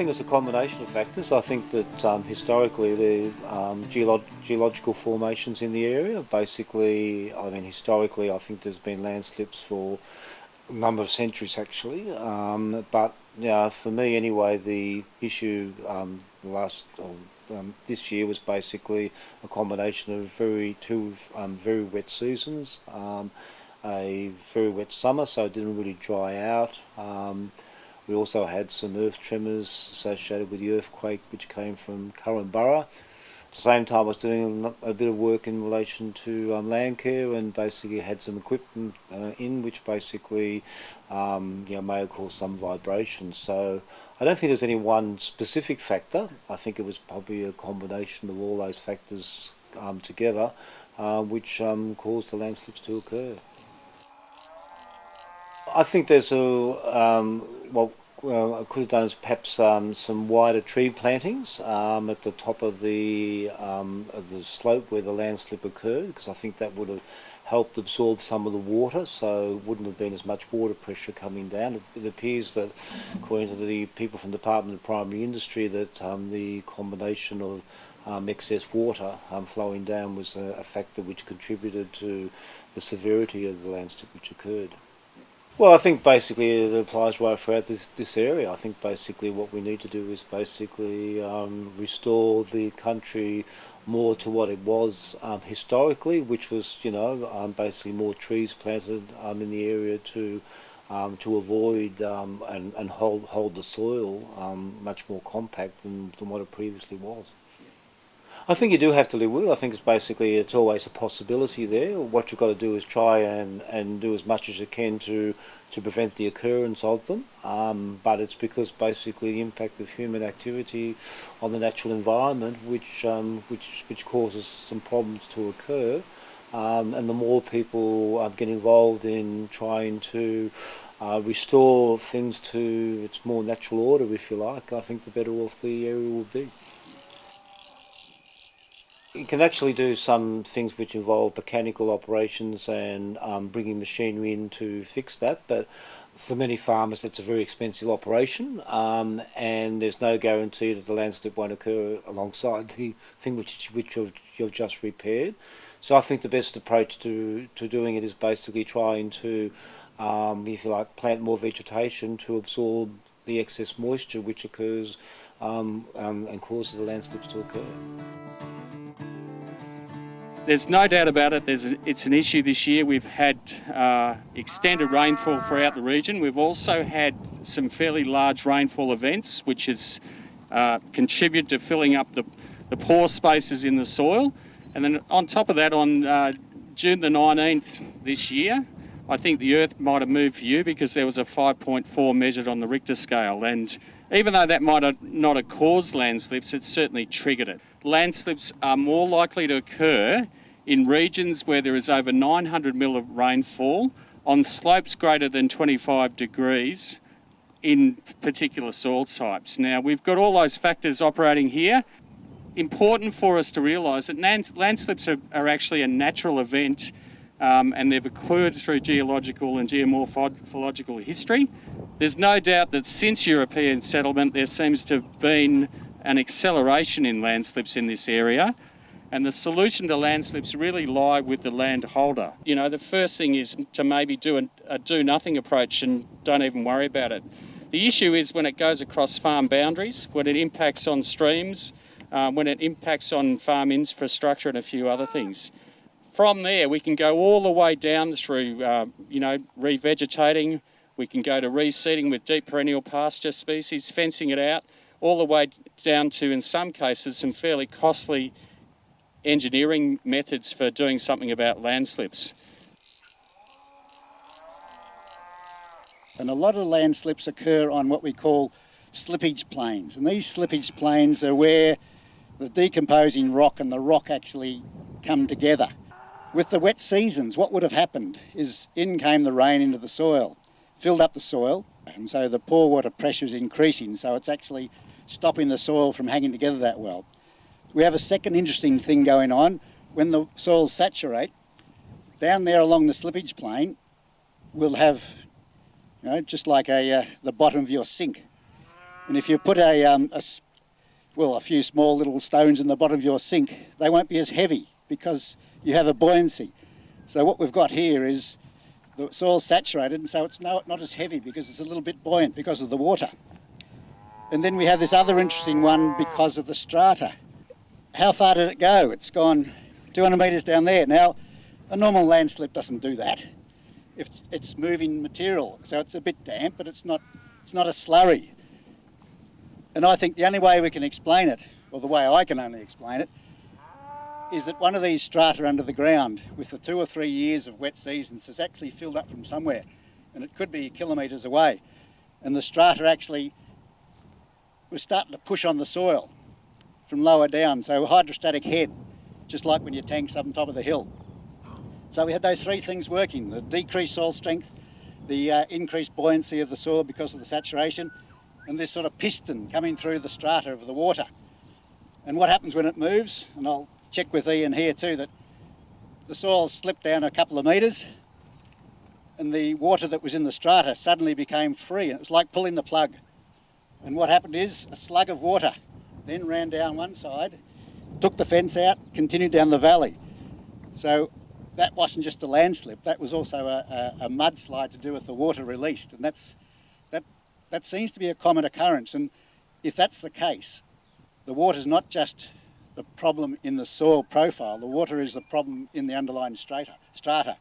think it's a combination of factors. I think that historically the geological formations in the area, basically, historically I think there's been landslips for a number of centuries actually, but for me anyway, the issue this year was basically a combination of two very wet seasons, a very wet summer, so it didn't really dry out. We also had some earth tremors associated with the earthquake which came from Curramborough. At the same time I was doing a bit of work in relation to land care, and basically had some equipment in which basically may have caused some vibrations. So I don't think there's any one specific factor. I think it was probably a combination of all those factors together which caused the landslips to occur. I think there's I could have done is perhaps some wider tree plantings at the top of the slope where the landslip occurred, because I think that would have helped absorb some of the water, so it wouldn't have been as much water pressure coming down. It appears that, according to the people from the Department of Primary Industry, that the combination of excess water flowing down was a factor which contributed to the severity of the landslip which occurred. Well, I think basically it applies right throughout this area. I think basically what we need to do is basically restore the country more to what it was historically, which was basically more trees planted in the area to avoid and hold the soil much more compact than what it previously was. I think you do have to live with it. I think it's always a possibility there. What you've got to do is try and do as much as you can to prevent the occurrence of them. But it's because basically the impact of human activity on the natural environment which causes some problems to occur. And the more people get involved in trying to restore things to its more natural order, if you like, I think the better off the area will be. You can actually do some things which involve mechanical operations and bringing machinery in to fix that, but for many farmers it's a very expensive operation, and there's no guarantee that the landslip won't occur alongside the thing which you've just repaired. So I think the best approach to doing it is basically trying to, if you like, plant more vegetation to absorb the excess moisture which occurs and causes the landslips to occur. There's no doubt about it, it's an issue this year. We've had extended rainfall throughout the region. We've also had some fairly large rainfall events which has contributed to filling up the pore spaces in the soil. And then on top of that, on June the 19th this year, I think the earth might have moved for you because there was a 5.4 measured on the Richter scale. And even though that might not have caused landslips, it certainly triggered it. Landslips are more likely to occur in regions where there is over 900 mil of rainfall on slopes greater than 25 degrees in particular soil types. Now, we've got all those factors operating here. Important for us to realise that landslips are actually a natural event, and they've occurred through geological and geomorphological history. There's no doubt that since European settlement there seems to have been an acceleration in landslips in this area, and the solution to landslips really lie with the landholder. The first thing is to maybe do a do-nothing approach and don't even worry about it. The issue is when it goes across farm boundaries, when it impacts on streams, when it impacts on farm infrastructure and a few other things. From there, we can go all the way down through, revegetating. We can go to reseeding with deep perennial pasture species, fencing it out, all the way down to, in some cases, some fairly costly engineering methods for doing something about landslips. And a lot of landslips occur on what we call slippage plains. And these slippage plains are where the decomposing rock and the rock actually come together. With the wet seasons, what would have happened is in came the rain into the soil, filled up the soil, and so the pore water pressure is increasing, so it's actually stopping the soil from hanging together that well. We have a second interesting thing going on. When the soils saturate, down there along the slippage plain, we'll have, just like the bottom of your sink. And if you put a few small little stones in the bottom of your sink, they won't be as heavy because you have a buoyancy. So what we've got here is the soil's saturated, and so it's not as heavy because it's a little bit buoyant because of the water. And then we have this other interesting one because of the strata. How far did it go? It's gone 200 metres down there. Now, a normal landslip doesn't do that. If it's moving material, so it's a bit damp, but it's not a slurry. And I think the only way we can explain it, or the way I can only explain it, is that one of these strata under the ground with the 2 or 3 years of wet seasons has actually filled up from somewhere, and it could be kilometres away. And the strata actually was starting to push on the soil from lower down, so hydrostatic head, just like when your tank's up on top of the hill. So we had those three things working: the decreased soil strength, the increased buoyancy of the soil because of the saturation, and this sort of piston coming through the strata of the water. And what happens when it moves, and I'll check with Ian here too, that the soil slipped down a couple of metres and the water that was in the strata suddenly became free, and it was like pulling the plug. And what happened is a slug of water then ran down one side, took the fence out, continued down the valley. So that wasn't just a landslip, that was also a mudslide to do with the water released, and that seems to be a common occurrence. And if that's the case, the water's not just the problem in the soil profile, the water is the problem in the underlying strata.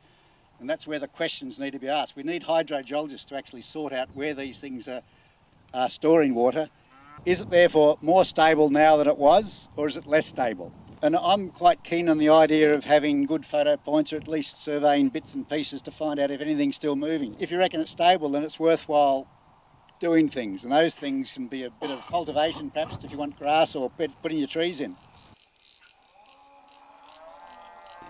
And that's where the questions need to be asked. We need hydrogeologists to actually sort out where these things are storing water. Is it therefore more stable now than it was, or is it less stable? And I'm quite keen on the idea of having good photo points, or at least surveying bits and pieces to find out if anything's still moving. If you reckon it's stable, then it's worthwhile doing things, and those things can be a bit of cultivation perhaps if you want grass or putting your trees in.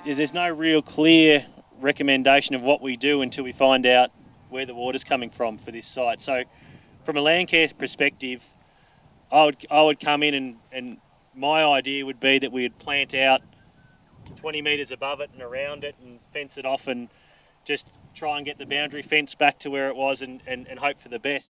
There's no real clear recommendation of what we do until we find out where the water's coming from for this site. So from a land care perspective, I would come in and my idea would be that we would plant out 20 metres above it and around it and fence it off and just try and get the boundary fence back to where it was and hope for the best.